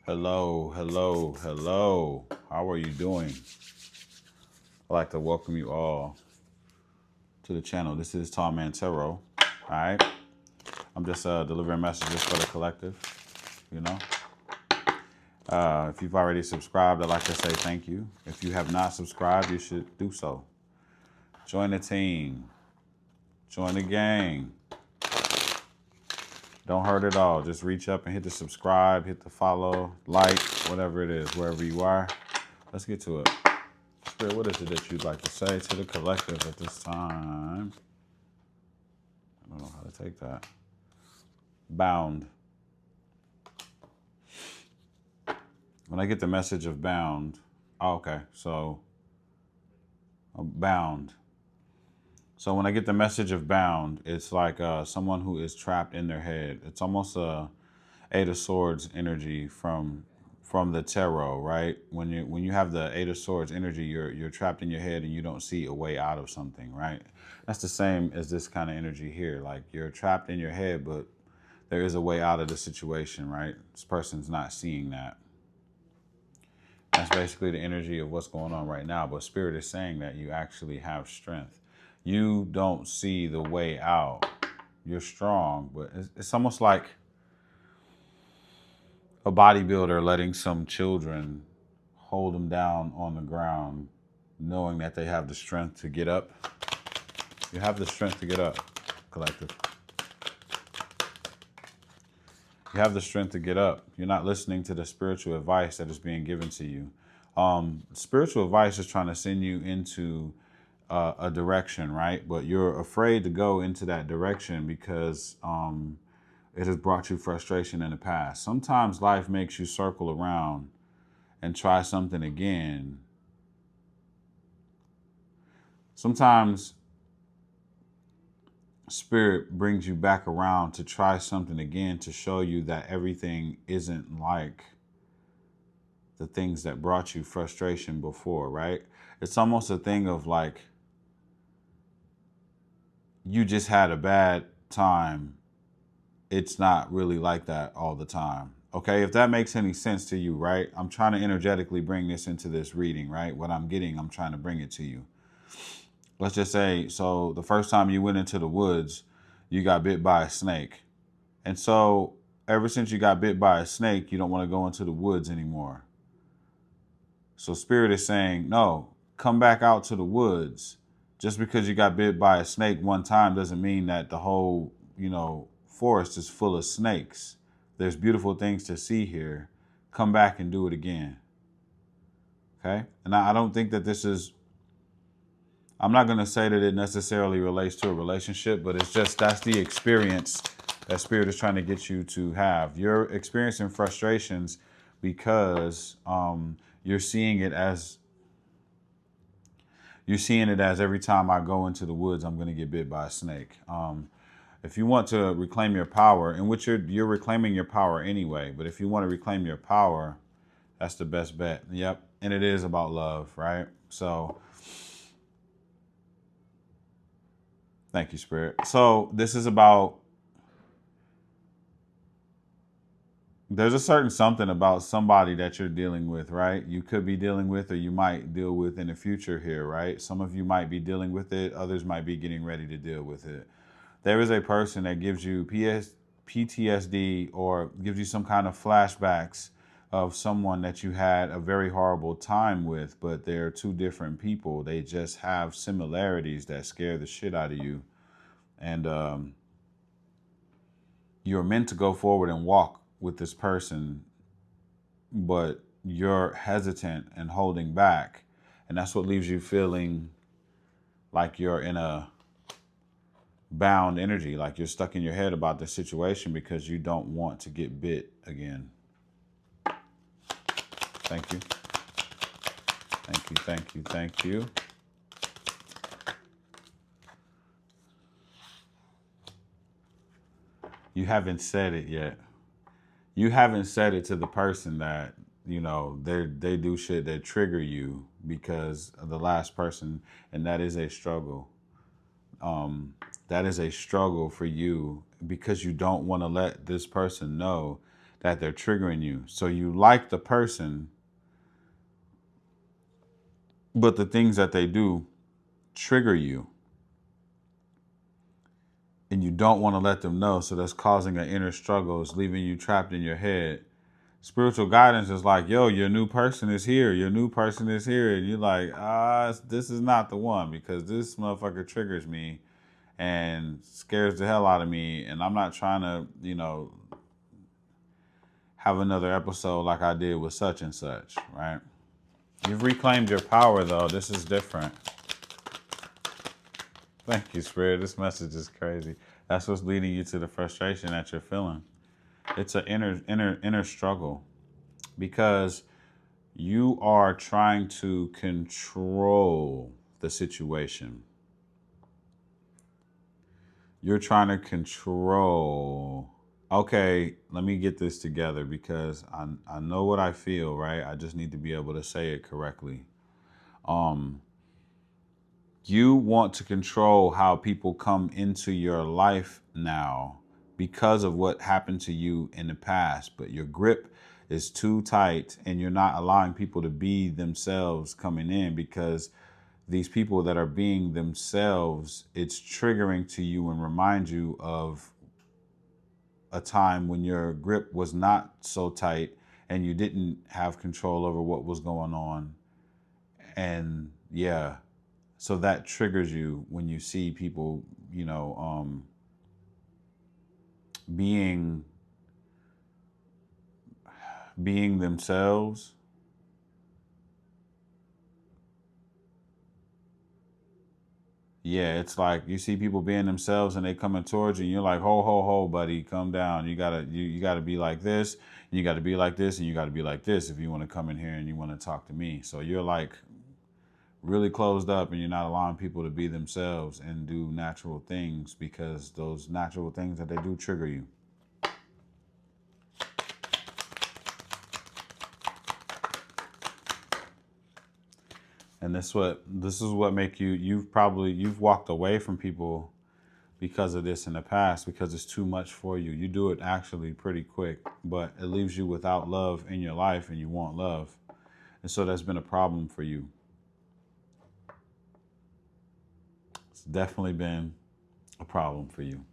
Hello, hello, hello. How are you doing? I'd like to welcome you all to the channel. This is Tom Mantero. All right. I'm just delivering messages for the collective. You know, if you've already subscribed, I'd like to say thank you. If you have not subscribed, you should do so. Join the team. Join the gang. Don't hurt at all. Just reach up and hit the subscribe, hit the follow, like, whatever it is, wherever you are. Let's get to it. Spirit, what is it that you'd like to say to the collective at this time? I don't know how to take that. Bound. When I get the message of bound, okay, so bound. So when I get the message of bound, it's like someone who is trapped in their head. It's almost a Eight of Swords energy from the tarot, right? When you have the Eight of Swords energy, you're trapped in your head and you don't see a way out of something, right? That's the same as this kind of energy here. Like you're trapped in your head, but there is a way out of the situation, right? This person's not seeing that. That's basically the energy of what's going on right now. But Spirit is saying that you actually have strength. You don't see the way out. You're strong, but it's almost like a bodybuilder letting some children hold them down on the ground, knowing that they have the strength to get up. You have the strength to get up, collective. You have the strength to get up. You're not listening to the spiritual advice that is being given to you. Spiritual advice is trying to send you into a direction, right? But you're afraid to go into that direction because it has brought you frustration in the past. Sometimes life makes you circle around and try something again. Sometimes Spirit brings you back around to try something again to show you that everything isn't like the things that brought you frustration before, right? It's almost a thing of like you just had a bad time. It's not really like that all the time. Okay, if that makes any sense to you, right? I'm trying to energetically bring this into this reading, right? What I'm getting, I'm trying to bring it to you. Let's just say, so the first time you went into the woods, you got bit by a snake. And so ever since you got bit by a snake, you don't want to go into the woods anymore. So Spirit is saying, no, come back out to the woods. Just because you got bit by a snake one time doesn't mean that the whole, forest is full of snakes. There's beautiful things to see here. Come back and do it again. Okay? And I don't think that this is, I'm not going to say that it necessarily relates to a relationship, but it's just that's the experience that Spirit is trying to get you to have. You're experiencing frustrations because you're seeing it as every time I go into the woods, I'm going to get bit by a snake. If you want to reclaim your power, in which you're reclaiming your power anyway, but if you want to reclaim your power, that's the best bet. Yep. And it is about love, right? So thank you, Spirit. So this is about, there's a certain something about somebody that you're dealing with, right? You could be dealing with, or you might deal with in the future here, right? Some of you might be dealing with it. Others might be getting ready to deal with it. There is a person that gives you PTSD or gives you some kind of flashbacks of someone that you had a very horrible time with, but they're two different people. They just have similarities that scare the shit out of you. And you're meant to go forward and walk with this person, but you're hesitant and holding back. And that's what leaves you feeling like you're in a bound energy, like you're stuck in your head about the situation because you don't want to get bit again. Thank you. Thank you, thank you, thank you. You haven't said it yet. You haven't said it to the person that, they do shit that trigger you because of the last person, and that is a struggle. That is a struggle for you because you don't want to let this person know that they're triggering you. So you like the person, but the things that they do trigger you. And you don't want to let them know. So that's causing an inner struggle. It's leaving you trapped in your head. Spiritual guidance is like, yo, your new person is here. Your new person is here. And you're like, this is not the one, because this motherfucker triggers me and scares the hell out of me. And I'm not trying to, have another episode like I did with such and such, right? You've reclaimed your power, though. This is different. Thank you, Spirit. This message is crazy. That's what's leading you to the frustration that you're feeling. It's an inner struggle, because you are trying to control the situation. You're trying to control. Okay, let me get this together, because I know what I feel, right? I just need to be able to say it correctly. You want to control how people come into your life now because of what happened to you in the past, but your grip is too tight and you're not allowing people to be themselves coming in, because these people that are being themselves, it's triggering to you and remind you of a time when your grip was not so tight and you didn't have control over what was going on. And yeah, so that triggers you when you see people, being themselves. Yeah, it's like you see people being themselves and they coming towards you and you're like, ho, buddy, come down. You gotta be like this, and you gotta be like this, and you gotta be like this if you want to come in here and you want to talk to me. So you're like really closed up and you're not allowing people to be themselves and do natural things, because those natural things that they do trigger you. And this is what make you've walked away from people because of this in the past, because it's too much for you. You do it actually pretty quick, but it leaves you without love in your life, and you want love. And so that's been a problem for you. It's definitely been a problem for you.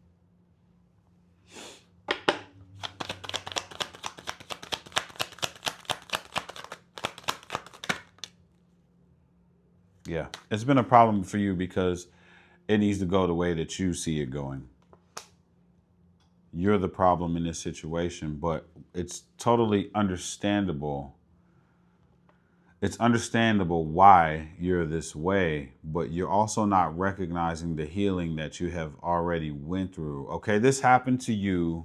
Yeah, it's been a problem for you because it needs to go the way that you see it going. You're the problem in this situation, but it's totally understandable. It's understandable why you're this way, but you're also not recognizing the healing that you have already went through. Okay, this happened to you.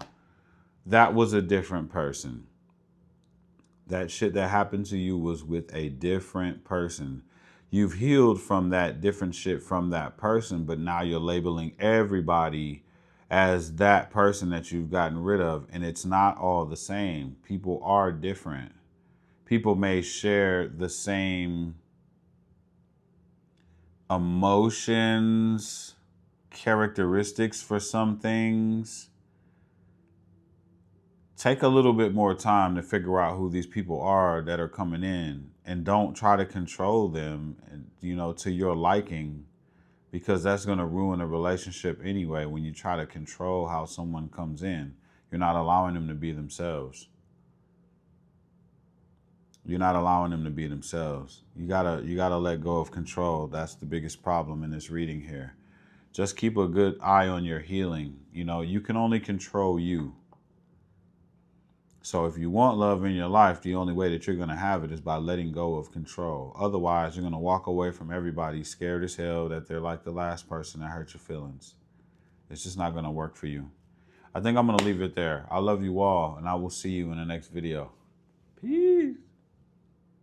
That was a different person. That shit that happened to you was with a different person. You've healed from that different shit from that person, but now you're labeling everybody as that person that you've gotten rid of, and it's not all the same. People are different. People may share the same emotions, characteristics for some things. Take a little bit more time to figure out who these people are that are coming in, and don't try to control them, to your liking, because that's going to ruin a relationship anyway. When you try to control how someone comes in, you're not allowing them to be themselves. You're not allowing them to be themselves. You gotta let go of control. That's the biggest problem in this reading here. Just keep a good eye on your healing. You can only control you. So if you want love in your life, the only way that you're going to have it is by letting go of control. Otherwise, you're going to walk away from everybody scared as hell that they're like the last person that hurt your feelings. It's just not going to work for you. I think I'm going to leave it there. I love you all, and I will see you in the next video. Peace.